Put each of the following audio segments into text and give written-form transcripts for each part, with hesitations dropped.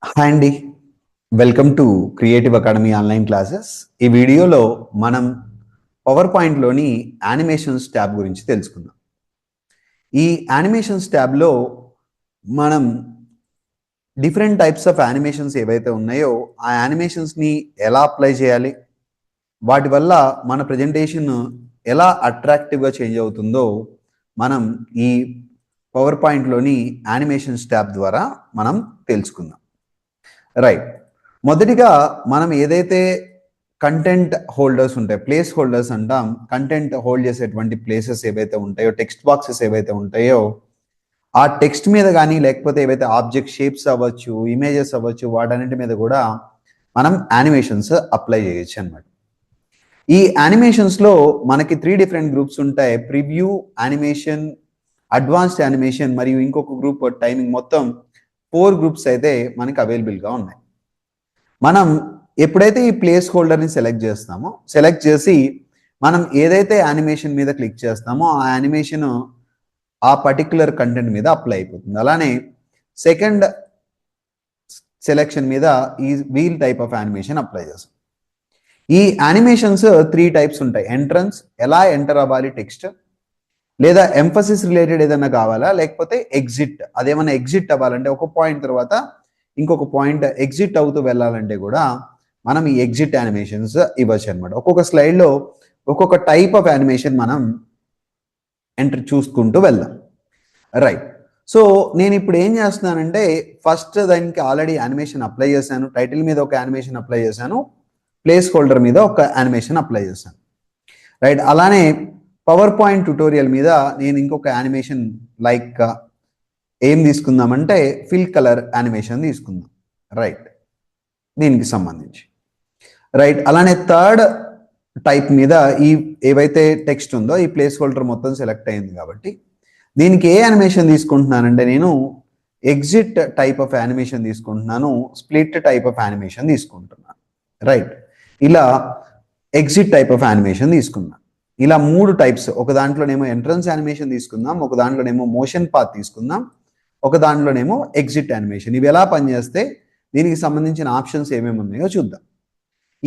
Hi అండి. Welcome to creative academy online classes. ఈ వీడియోలో మనం పవర్ పాయింట్లోని యానిమేషన్స్ ట్యాబ్ గురించి తెలుసుకుందాం. ఈ యానిమేషన్స్ ట్యాబ్లో మనం డిఫరెంట్ టైప్స్ ఆఫ్ యానిమేషన్స్ ఏవైతే ఉన్నాయో ఆ యానిమేషన్స్ని ఎలా అప్లై చేయాలి, వాటి వల్ల మన ప్రజెంటేషన్ ఎలా అట్రాక్టివ్గా చేంజ్ అవుతుందో మనం ఈ పవర్ పాయింట్లోని యానిమేషన్స్ ట్యాబ్ ద్వారా మనం తెలుసుకుందాం. రైట్. మొదటిగా మనం ఏదైతే కంటెంట్ హోల్డర్స్ ఉంటాయి, ప్లేస్ హోల్డర్స్ అంటాం. కంటెంట్ హోల్డ్ చేసేటువంటి ప్లేసెస్ ఏవైతే ఉంటాయో, టెక్స్ట్ బాక్సెస్ ఏవైతే ఉంటాయో, ఆ టెక్స్ట్ మీద కానీ లేకపోతే ఏవైతే ఆబ్జెక్ట్ షేప్స్ అవ్వచ్చు, ఇమేజెస్ అవ్వచ్చు, వాటన్నిటి మీద కూడా మనం యానిమేషన్స్ అప్లై చేయొచ్చు అనమాట. ఈ యానిమేషన్స్లో మనకి 3 డిఫరెంట్ గ్రూప్స్ ఉంటాయి. ప్రివ్యూ యానిమేషన్, అడ్వాన్స్డ్ యానిమేషన్ మరియు ఇంకొక గ్రూప్ టైమింగ్. మొత్తం 4 గ్రూప్స్ అయితే మనకి అవైలబుల్గా ఉన్నాయి. మనం ఎప్పుడైతే ఈ ప్లేస్ హోల్డర్ని సెలెక్ట్ చేసి మనం ఏదైతే యానిమేషన్ మీద క్లిక్ చేస్తామో ఆ యానిమేషన్ ఆ పర్టిక్యులర్ కంటెంట్ మీద అప్లై అయిపోతుంది. అలానే సెకండ్ సెలెక్షన్ మీద ఈ wheel type of animation apply చేస్తాం. ఈ యానిమేషన్స్ 3 టైప్స్ ఉంటాయి. ఎంట్రన్స్, ఎలా ఎంటర్ అవ్వాలి టెక్స్ట్, లేదా ఎంఫసిస్ రిలేటెడ్ ఏదైనా కావాలా, లేకపోతే ఎగ్జిట్, అదేమన్నా ఎగ్జిట్ అవ్వాలంటే ఒక పాయింట్ తర్వాత ఇంకొక పాయింట్ ఎగ్జిట్ అవుతూ వెళ్ళాలంటే కూడా మనం ఈ ఎగ్జిట్ యానిమేషన్స్ ఇవ్వచ్చు అనమాట. ఒక్కొక్క స్లైడ్లో ఒక్కొక్క టైప్ ఆఫ్ యానిమేషన్ మనం ఎంటర్ చూసుకుంటూ వెళ్దాం. రైట్. సో నేను ఇప్పుడు ఏం చేస్తున్నానంటే ఫస్ట్ దానికి ఆల్రెడీ యానిమేషన్ అప్లై చేశాను. టైటిల్ మీద ఒక యానిమేషన్ అప్లై చేశాను, ప్లేస్ హోల్డర్ మీద ఒక యానిమేషన్ అప్లై చేశాను. రైట్. అలానే పవర్ పాయింట్ ట్యుటోరియల్ మీద నేను ఇంకొక యానిమేషన్ లైక్ ఏం తీసుకుందామంటే ఫిల్ కలర్ యానిమేషన్ తీసుకుందాం. రైట్. దీనికి సంబంధించి రైట్. అలానే థర్డ్ టైప్ మీద ఈ ఏవైతే టెక్స్ట్ ఉందో ఈ ప్లేస్ హోల్డర్ మొత్తం సెలెక్ట్ అయింది కాబట్టి దీనికి ఏ యానిమేషన్ తీసుకుంటున్నానంటే నేను ఎగ్జిట్ టైప్ ఆఫ్ యానిమేషన్ తీసుకుంటున్నాను, స్ప్లిట్ టైప్ ఆఫ్ యానిమేషన్ తీసుకుంటున్నాను. రైట్. ఇలా ఎగ్జిట్ టైప్ ఆఫ్ యానిమేషన్ తీసుకున్నాను. ఇలా 3 టైప్స్, ఒక దాంట్లోనేమో ఎంట్రన్స్ యానిమేషన్ తీసుకుందాం, ఒక దాంట్లోనేమో మోషన్ పాత్ తీసుకుందాం, ఒక దాంట్లోనేమో ఎగ్జిట్ యానిమేషన్. ఇవి ఎలా పనిచేస్తే దీనికి సంబంధించిన ఆప్షన్స్ ఏమేమి ఉన్నాయో చూద్దాం.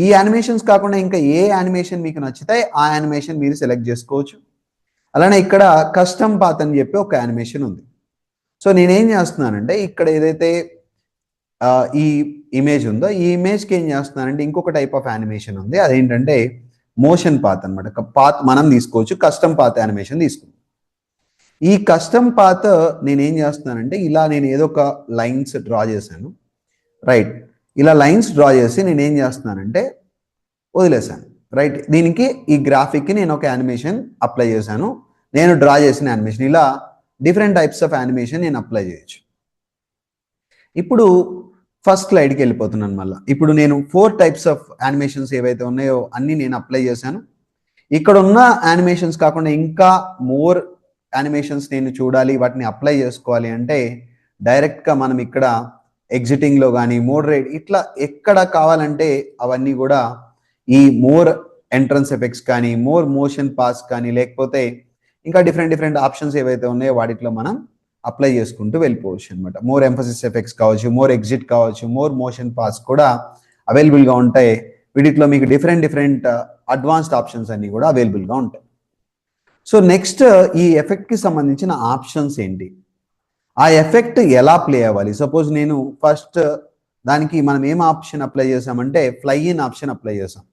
ఈ యానిమేషన్స్ కాకుండా ఇంకా ఏ యానిమేషన్ మీకు నచ్చితే ఆ యానిమేషన్ మీరు సెలెక్ట్ చేసుకోవచ్చు. అలానే ఇక్కడ కస్టమ్ పాత్ అని చెప్పి ఒక యానిమేషన్ ఉంది. సో నేనేం చేస్తున్నానంటే ఇక్కడ ఏదైతే ఈ ఇమేజ్ ఉందో ఈ ఇమేజ్కి ఏం చేస్తున్నానంటే ఇంకొక టైప్ ఆఫ్ యానిమేషన్ ఉంది. అదేంటంటే మోషన్ పాత్ అనమాట. పాత్ మనం తీసుకోవచ్చు, కస్టమ్ పాత్ యానిమేషన్ తీసుకుందాం. ఈ కస్టమ్ పాత్ నేనేం చేస్తున్నానంటే ఇలా నేను ఏదో ఒక లైన్స్ డ్రా చేశాను. రైట్. ఇలా లైన్స్ డ్రా చేసి నేనేం చేస్తున్నానంటే వదిలేశాను. రైట్. దీనికి ఈ గ్రాఫిక్కి నేను ఒక యానిమేషన్ అప్లై చేశాను. నేను డ్రా చేసిన యానిమేషన్. ఇలా డిఫరెంట్ టైప్స్ ఆఫ్ యానిమేషన్ నేను అప్లై చేయొచ్చు. ఇప్పుడు ఫస్ట్ స్లైడ్కి వెళ్ళిపోతున్నాను మళ్ళీ. ఇప్పుడు నేను 4 టైప్స్ ఆఫ్ యానిమేషన్స్ ఏవైతే ఉన్నాయో అన్నీ నేను అప్లై చేశాను. ఇక్కడ ఉన్న యానిమేషన్స్ కాకుండా ఇంకా మోర్ యానిమేషన్స్ నేను చూడాలి, వాటిని అప్లై చేసుకోవాలి అంటే డైరెక్ట్గా మనం ఇక్కడ ఎగ్జిటింగ్లో కానీ మోడరేట్ ఇట్లా ఎక్కడ కావాలంటే అవన్నీ కూడా ఈ మోర్ ఎంట్రన్స్ ఎఫెక్ట్స్ కానీ, మోర్ మోషన్ పాస్ కానీ, లేకపోతే ఇంకా డిఫరెంట్ ఆప్షన్స్ ఏవైతే ఉన్నాయో వాటిలో మనం అప్లై చేసుకుంటూ వెళ్ళిపోవచ్చు అనమాట. మోర్ ఎంఫసిస్ ఎఫెక్ట్స్ కావచ్చు, మోర్ ఎగ్జిట్ కావచ్చు, మోర్ మోషన్ పాస్ కూడా అవైలబుల్గా ఉంటాయి. వీటిలో మీకు డిఫరెంట్ అడ్వాన్స్డ్ ఆప్షన్స్ అన్నీ కూడా అవైలబుల్గా ఉంటాయి. సో నెక్స్ట్ ఈ ఎఫెక్ట్కి సంబంధించిన ఆప్షన్స్ ఏంటి, ఆ ఎఫెక్ట్ ఎలా ప్లే అవ్వాలి. సపోజ్ నేను ఫస్ట్ దానికి మనం ఏం ఆప్షన్ అప్లై చేసామంటే ఫ్లై ఇన్ ఆప్షన్ అప్లై చేసాం.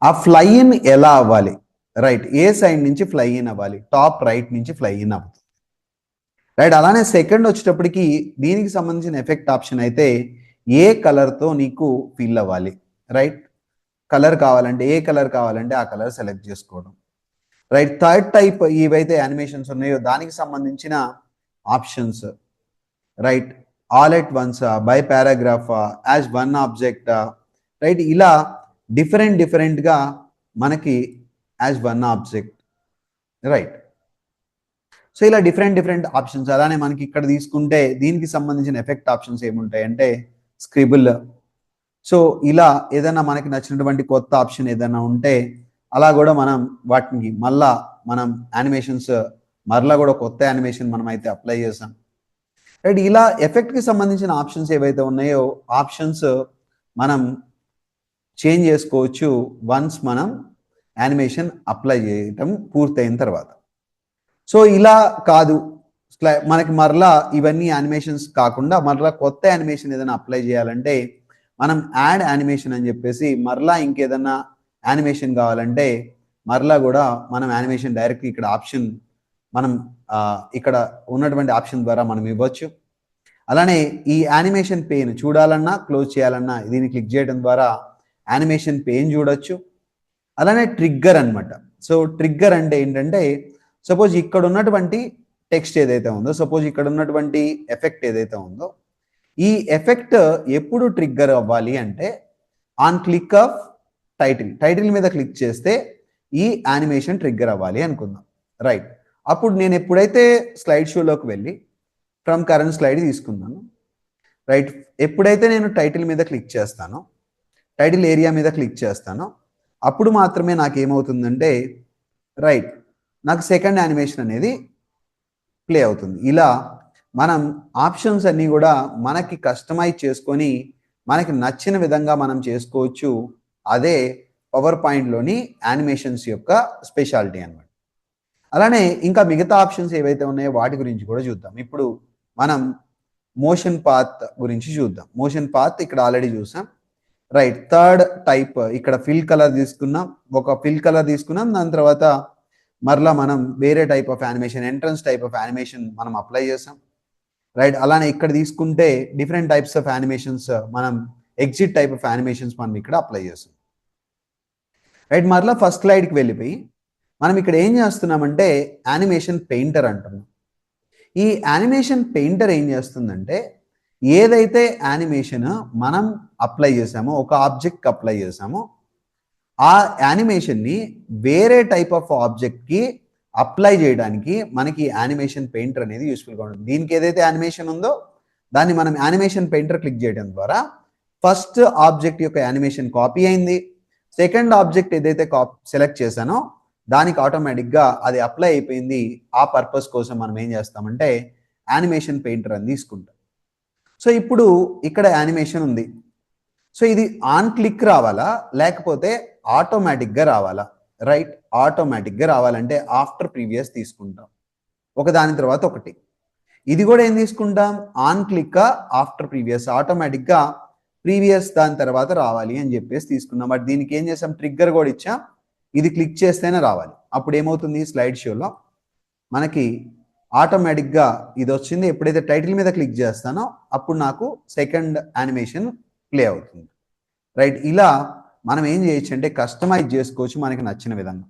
ఆ ఫ్లై ఇన్ ఎలా అవ్వాలి, రైట్, ఏ సైడ్ నుంచి ఫ్లై ఇన్ అవ్వాలి, టాప్ రైట్ నుంచి ఫ్లై ఇన్ అవుతుంది. రైట్. అలానే సెకండ్ వచ్చేటప్పటికి దీనికి సంబంధించిన ఎఫెక్ట్ ఆప్షన్ అయితే ఏ కలర్తో నీకు ఫిల్ అవ్వాలి. రైట్. కలర్ కావాలంటే ఏ కలర్ కావాలంటే ఆ కలర్ సెలెక్ట్ చేసుకోవడం. రైట్. థర్డ్ టైప్ ఏవైతే యానిమేషన్స్ ఉన్నాయో దానికి సంబంధించిన options. Right. All at once, by paragraph, as one object. Right. ఇలా డిఫరెంట్గా మనకి as one object. Right. So ఇలా డిఫరెంట్ ఆప్షన్స్. అలానే మనకి ఇక్కడ తీసుకుంటే దీనికి సంబంధించిన ఎఫెక్ట్ ఆప్షన్స్ ఏముంటాయంటే స్క్రిబుల్. సో ఇలా ఏదైనా మనకి నచ్చినటువంటి కొత్త ఆప్షన్ ఏదైనా ఉంటే అలా కూడా మనం వాటిని మళ్ళా మనం యానిమేషన్స్ మరలా కూడా కొత్త యానిమేషన్ మనం అయితే అప్లై చేసాం. రైట్. ఇలా ఎఫెక్ట్కి సంబంధించిన ఆప్షన్స్ ఏవైతే ఉన్నాయో ఆప్షన్స్ మనం చేంజ్ చేసుకోవచ్చు వన్స్ మనం యానిమేషన్ అప్లై చేయటం పూర్తయిన తర్వాత. సో ఇలా కాదు, మనకి మరలా ఇవన్నీ యానిమేషన్స్ కాకుండా మరలా కొత్త యానిమేషన్ ఏదైనా అప్లై చేయాలంటే మనం యాడ్ యానిమేషన్ అని చెప్పేసి మరలా ఇంకేదన్నా యానిమేషన్ కావాలంటే మరలా కూడా మనం యానిమేషన్ డైరెక్ట్ ఇక్కడ ఆప్షన్ మనం ఇక్కడ ఉన్నటువంటి ఆప్షన్ ద్వారా మనం ఇవ్వచ్చు. అలానే ఈ యానిమేషన్ పేన్ చూడాలన్నా క్లోజ్ చేయాలన్నా దీన్ని క్లిక్ చేయడం ద్వారా యానిమేషన్ పేన్ చూడొచ్చు. అలానే ట్రిగ్గర్ అనమాట. సో ట్రిగ్గర్ అంటే ఏంటంటే సపోజ్ ఇక్కడ ఉన్నటువంటి టెక్స్ట్ ఏదైతే ఉందో, సపోజ్ ఇక్కడ ఉన్నటువంటి ఎఫెక్ట్ ఏదైతే ఉందో, ఈ ఎఫెక్ట్ ఎప్పుడు ట్రిగ్గర్ అవ్వాలి అంటే ఆన్ క్లిక్ ఆఫ్ టైటిల్ మీద క్లిక్ చేస్తే ఈ యానిమేషన్ ట్రిగ్గర్ అవ్వాలి అనుకుందాం. రైట్. అప్పుడు నేను ఎప్పుడైతే స్లైడ్ షోలోకి వెళ్ళి ఫ్రమ్ కరెంట్ స్లైడ్ తీసుకున్నాను. రైట్. ఎప్పుడైతే నేను టైటిల్ మీద క్లిక్ చేస్తానో, టైటిల్ ఏరియా మీద క్లిక్ చేస్తానో అప్పుడు మాత్రమే నాకు ఏమవుతుందంటే రైట్ నాకు సెకండ్ యానిమేషన్ అనేది ప్లే అవుతుంది. ఇలా మనం ఆప్షన్స్ అన్నీ కూడా మనకి కస్టమైజ్ చేసుకొని మనకి నచ్చిన విధంగా మనం చేసుకోవచ్చు. అదే పవర్ పాయింట్లోని యానిమేషన్స్ యొక్క స్పెషాలిటీ అన్నమాట. అలానే ఇంకా మిగతా ఆప్షన్స్ ఏవైతే ఉన్నాయో వాటి గురించి కూడా చూద్దాం. ఇప్పుడు మనం మోషన్ పాత్ గురించి చూద్దాం. మోషన్ పాత్ ఇక్కడ ఆల్రెడీ చూసాం. రైట్. థర్డ్ టైప్ ఇక్కడ ఫిల్ కలర్ తీసుకున్నాం. ఒక ఫిల్ కలర్ తీసుకున్నాం. దాని తర్వాత మరలా మనం వేరే type of animation, entrance type of animation మనం అప్లై చేసాం. రైట్. అలానే ఇక్కడ తీసుకుంటే డిఫరెంట్ టైప్స్ ఆఫ్ యానిమేషన్స్ మనం ఎగ్జిట్ టైప్ ఆఫ్ యానిమేషన్స్ మనం ఇక్కడ అప్లై చేస్తాం. రైట్. మరలా ఫస్ట్ స్లైడ్కి వెళ్ళిపోయి మనం ఇక్కడ ఏం చేస్తున్నామంటే యానిమేషన్ పెయింటర్ అంటున్నాం. ఈ యానిమేషన్ పెయింటర్ ఏం చేస్తుందంటే ఏదైతే యానిమేషన్ మనం అప్లై చేసామో, ఒక ఆబ్జెక్ట్కి అప్లై చేసామో ఆ యానిమేషన్ని వేరే టైప్ ఆఫ్ ఆబ్జెక్ట్కి అప్లై చేయడానికి మనకి యానిమేషన్ పెయింటర్ అనేది యూస్ఫుల్గా ఉంటుంది. దీనికి ఏదైతే యానిమేషన్ ఉందో దాన్ని మనం యానిమేషన్ పెయింటర్ క్లిక్ చేయడం ద్వారా ఫస్ట్ ఆబ్జెక్ట్ యొక్క యానిమేషన్ కాపీ అయింది. సెకండ్ ఆబ్జెక్ట్ ఏదైతే సెలెక్ట్ చేశానో దానికి ఆటోమేటిక్గా అది అప్లై అయిపోయింది. ఆ పర్పస్ కోసం మనం ఏం చేస్తామంటే యానిమేషన్ పెయింటర్ అని తీసుకుంటాం. సో ఇప్పుడు ఇక్కడ యానిమేషన్ ఉంది. సో ఇది ఆన్ క్లిక్ రావాలా లేకపోతే ఆటోమేటిక్గా రావాలా? రైట్. ఆటోమేటిక్గా రావాలంటే ఆఫ్టర్ ప్రీవియస్ తీసుకుంటాం, ఒకదాని తర్వాత ఒకటి. ఇది కూడా ఏం తీసుకుంటాం? On click after previous. ఆటోమేటిక్గా ప్రీవియస్ దాని తర్వాత రావాలి అని చెప్పేసి తీసుకున్నాం. బట్ దీనికి ఏం చేసాం? ట్రిగ్గర్ కూడా ఇచ్చాం. ఇది క్లిక్ చేస్తేనే రావాలి. అప్పుడు ఏమవుతుంది? స్లైడ్ షోలో మనకి ఆటోమేటిక్గా ఇది వచ్చింది. ఎప్పుడైతే టైటిల్ మీద క్లిక్ చేస్తానో అప్పుడు నాకు సెకండ్ యానిమేషన్ ప్లే అవుతుంది. రైట్. ఇలా మనం ఏం చేయొచ్చు అంటే కస్టమైజ్ చేసుకోవచ్చు మనకి నచ్చిన విధంగా.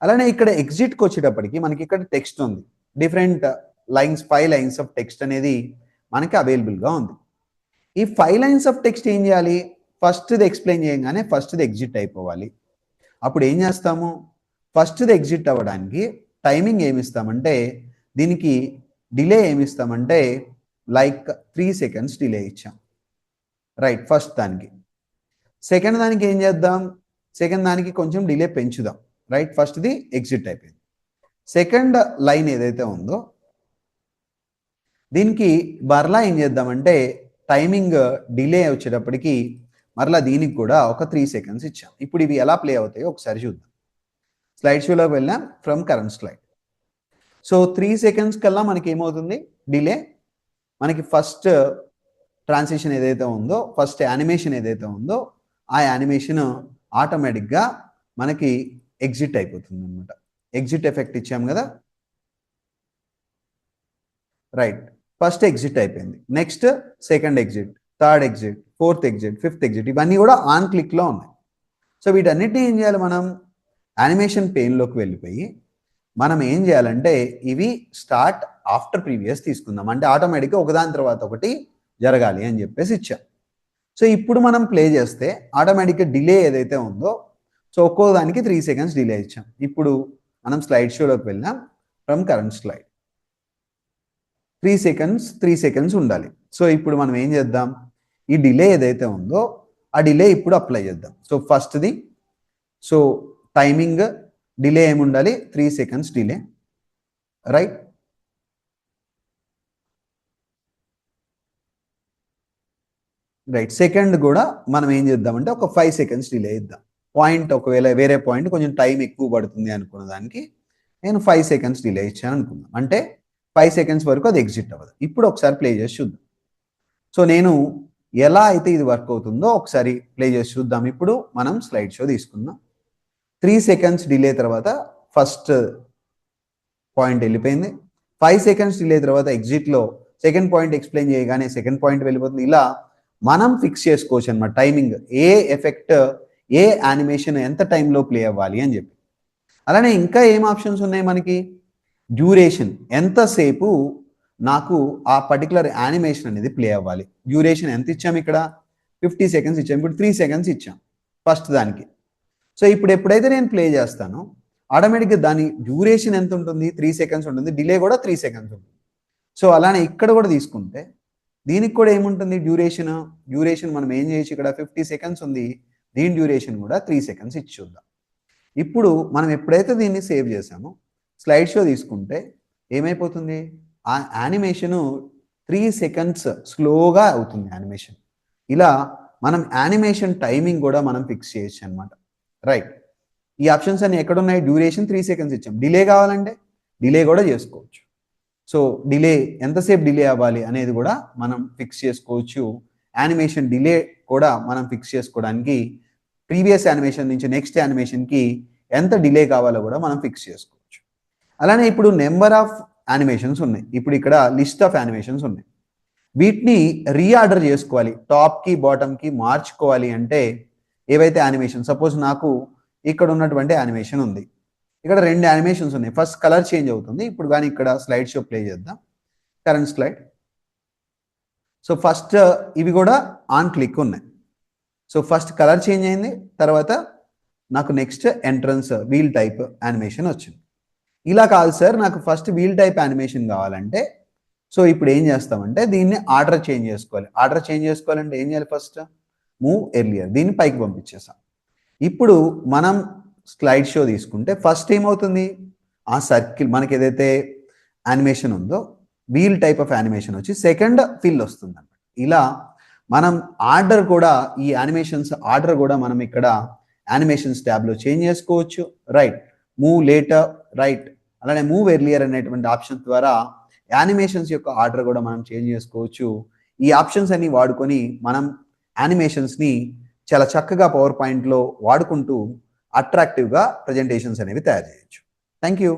అలానే ఇక్కడ ఎగ్జిట్కి వచ్చేటప్పటికి మనకి ఇక్కడ టెక్స్ట్ ఉంది. Different lines, 5 lines of text అనేది మనకి అవైలబుల్గా ఉంది. ఈ 5 లైన్స్ ఆఫ్ టెక్స్ట్ ఏం చేయాలి? ఫస్ట్ది ఎక్స్ప్లెయిన్ చేయగానే ఫస్ట్ది ఎగ్జిట్ అయిపోవాలి. అప్పుడు ఏం చేస్తాము? ఫస్ట్ది ఎగ్జిట్ అవ్వడానికి టైమింగ్ ఏమిస్తామంటే దీనికి డిలే ఏమిస్తామంటే లైక్ 3 సెకండ్స్ డిలే ఇచ్చాం. రైట్. ఫస్ట్ దానికి. సెకండ్ దానికి ఏం చేద్దాం? సెకండ్ దానికి కొంచెం డిలే పెంచుదాం. రైట్. ఫస్ట్ది ఎగ్జిట్ అయిపోయింది. సెకండ్ లైన్ ఏదైతే ఉందో దీనికి మరలా ఏం చేద్దామంటే టైమింగ్ డిలే వచ్చేటప్పటికి మరలా దీనికి కూడా ఒక 3 సెకండ్స్ ఇచ్చాం. ఇప్పుడు ఇవి ఎలా ప్లే అవుతాయో ఒకసారి చూద్దాం. స్లైడ్ షోలోకి వెళ్ళాం. From current slide. So 3 seconds కల్లా మనకి ఏమవుతుంది? డిలే. మనకి ఫస్ట్ ట్రాన్సిషన్ ఏదైతే ఉందో, ఫస్ట్ యానిమేషన్ ఏదైతే ఉందో ఆ యానిమేషన్ ఆటోమేటిక్గా మనకి ఎగ్జిట్ అయిపోతుంది అనమాట. ఎగ్జిట్ ఎఫెక్ట్ ఇచ్చాం కదా. రైట్. ఫస్ట్ ఎగ్జిట్ అయిపోయింది. Next second exit, third exit, fourth exit, fifth exit, ఇవన్నీ కూడా ఆన్ క్లిక్లో ఉన్నాయి. సో వీటన్నిటిని ఏం చేయాలి? మనం యానిమేషన్ పెయిన్లోకి వెళ్ళిపోయి మనం ఏం చేయాలంటే ఇవి స్టార్ట్ ఆఫ్టర్ ప్రీవియస్ తీసుకుందాం. అంటే ఆటోమేటిక్గా ఒకదాని తర్వాత ఒకటి జరగాలి అని చెప్పేసి ఇచ్చాం. సో ఇప్పుడు మనం ప్లే చేస్తే ఆటోమేటిక్గా డిలే ఏదైతే ఉందో సో ఒక్కో దానికి 3 సెకండ్స్ డిలే ఇచ్చాం. ఇప్పుడు మనం స్లైడ్ షోలోకి వెళ్ళాం. ఫ్రమ్ కరెంట్ స్లైడ్ 3 సెకండ్స్ ఉండాలి. సో ఇప్పుడు మనం ఏం చేద్దాం? ఈ డిలే ఏదైతే ఉందో ఆ డిలే ఇప్పుడు అప్లై చేద్దాం. సో ఫస్ట్ది సో టైమింగ్ డిలే ఏముండాలి? 3 seconds delay. Right. Right. Second కూడా మనం ఏం చేద్దామంటే ఒక 5 సెకండ్స్ డిలే ఇద్దాం. పాయింట్ ఒకవేళ వేరే పాయింట్ కొంచెం టైం ఎక్కువ పడుతుంది అనుకున్న దానికి నేను 5 సెకండ్స్ డిలే ఇచ్చాను అనుకుందాం. అంటే 5 సెకండ్స్ వరకు అది ఎగ్జిట్ అవ్వదు. ఇప్పుడు ఒకసారి ప్లే చేసి చూద్దాం. సో నేను ఎలా అయితే ఇది వర్క్ అవుతుందో ఒకసారి ప్లే చేసి చూద్దాం. ఇప్పుడు మనం స్లైడ్ షో తీసుకుందాం. 3 సెకండ్స్ డిలే తర్వాత ఫస్ట్ పాయింట్ వెళ్ళిపోయింది. 5 సెకండ్స్ డిలే తర్వాత ఎగ్జిట్లో సెకండ్ పాయింట్ ఎక్స్ప్లెయిన్ చేయగానే సెకండ్ పాయింట్ వెళ్ళిపోతుంది. ఇలా మనం ఫిక్స్ చేసుకోవచ్చు అనమాట టైమింగ్, ఏ ఎఫెక్ట్ ఏ యానిమేషన్ ఎంత టైంలో ప్లే అవ్వాలి అని చెప్పి. అలానే ఇంకా ఏం ఆప్షన్స్ ఉన్నాయి మనకి, డ్యూరేషన్, ఎంతసేపు నాకు ఆ పర్టికులర్ యానిమేషన్ అనేది ప్లే అవ్వాలి. డ్యూరేషన్ ఎంత ఇచ్చాం ఇక్కడ, 50 సెకండ్స్ ఇచ్చాం. ఇప్పుడు 3 సెకండ్స్ ఇచ్చాం ఫస్ట్ దానికి. సో ఇప్పుడు ఎప్పుడైతే నేను ప్లే చేస్తానో ఆటోమేటిక్గా దాని డ్యూరేషన్ ఎంత ఉంటుంది, 3 సెకండ్స్ ఉంటుంది, డిలే కూడా 3 సెకండ్స్ ఉంటుంది. సో అలానే ఇక్కడ కూడా తీసుకుంటే దీనికి కూడా ఏముంటుంది డ్యూరేషన్ మనం ఏం చేయొచ్చు, ఇక్కడ 50 సెకండ్స్ ఉంది, దీని డ్యూరేషన్ కూడా 3 సెకండ్స్ ఇచ్చి చూద్దాం. ఇప్పుడు మనం ఎప్పుడైతే దీన్ని సేవ్ చేసామో స్లైడ్ షో తీసుకుంటే ఏమైపోతుంది, ఆ యానిమేషను 3 సెకండ్స్ స్లోగా అవుతుంది యానిమేషన్. ఇలా మనం యానిమేషన్ టైమింగ్ కూడా మనం ఫిక్స్ చేయొచ్చు అనమాట. రైట్. ఈ ఆప్షన్స్ అన్ని ఎక్కడున్నాయి, డ్యూరేషన్ 3 సెకండ్స్ ఇచ్చాం, డిలే కావాలంటే డిలే కూడా చేసుకోవచ్చు. సో డిలే ఎంతసేపు డిలే అవ్వాలి అనేది కూడా మనం ఫిక్స్ చేసుకోవచ్చు. యానిమేషన్ డిలే కూడా మనం ఫిక్స్ చేసుకోవడానికి ప్రీవియస్ యానిమేషన్ నుంచి నెక్స్ట్ యానిమేషన్కి ఎంత డిలే కావాలో కూడా మనం ఫిక్స్ చేసుకోవచ్చు. అలానే ఇప్పుడు నెంబర్ ఆఫ్ యానిమేషన్స్ ఉన్నాయి. ఇప్పుడు ఇక్కడ లిస్ట్ ఆఫ్ యానిమేషన్స్ ఉన్నాయి. వీటిని రీఆర్డర్ చేసుకోవాలి, టాప్కి బాటమ్కి మార్చుకోవాలి అంటే ఏవైతే యానిమేషన్, సపోజ్ నాకు ఇక్కడ ఉన్నటువంటి యానిమేషన్ ఉంది, ఇక్కడ 2 యానిమేషన్స్ ఉన్నాయి. ఫస్ట్ కలర్ చేంజ్ అవుతుంది. ఇప్పుడు కానీ ఇక్కడ స్లైడ్ షో ప్లే చేద్దాం, కరెంట్ స్లైడ్. సో ఫస్ట్ ఇవి కూడా ఆన్ క్లిక్ ఉన్నాయి. సో ఫస్ట్ కలర్ చేంజ్ అయింది, తర్వాత నాకు next entrance wheel type animation వచ్చింది. ఇలా కాదు సార్, నాకు ఫస్ట్ వీల్ టైప్ యానిమేషన్ కావాలంటే సో ఇప్పుడు ఏం చేస్తామంటే దీన్ని ఆర్డర్ చేంజ్ చేసుకోవాలి. ఆర్డర్ చేంజ్ చేసుకోవాలంటే ఏం చేయాలి, ఫస్ట్ మూవ్ ఎర్లియర్, దీన్ని పైకి పంపించేసాం. ఇప్పుడు మనం స్లైడ్ షో తీసుకుంటే ఫస్ట్ ఏమవుతుంది, ఆ సర్కిల్ మనకి ఏదైతే యానిమేషన్ ఉందో వీల్ టైప్ ఆఫ్ యానిమేషన్ వచ్చి సెకండ్ ఫిల్ వస్తుంది అన్నమాట. ఇలా మనం ఆర్డర్ కూడా, ఈ యానిమేషన్స్ ఆర్డర్ కూడా మనం ఇక్కడ యానిమేషన్స్ ట్యాబ్లో చేంజ్ చేసుకోవచ్చు. రైట్, మూవ్ లేటర్, రైట్, అలానే మూవ్ ఎర్లియర్ అనేటువంటి ఆప్షన్ ద్వారా యానిమేషన్స్ యొక్క ఆర్డర్ కూడా మనం చేంజ్ చేసుకోవచ్చు. ఈ ఆప్షన్స్ అన్ని వాడుకొని మనం యానిమేషన్స్ని చాలా చక్కగా పవర్ పాయింట్లో వాడుకుంటూ అట్రాక్టివ్గా ప్రజెంటేషన్స్ అనేవి తయారు చేయొచ్చు. Thank you.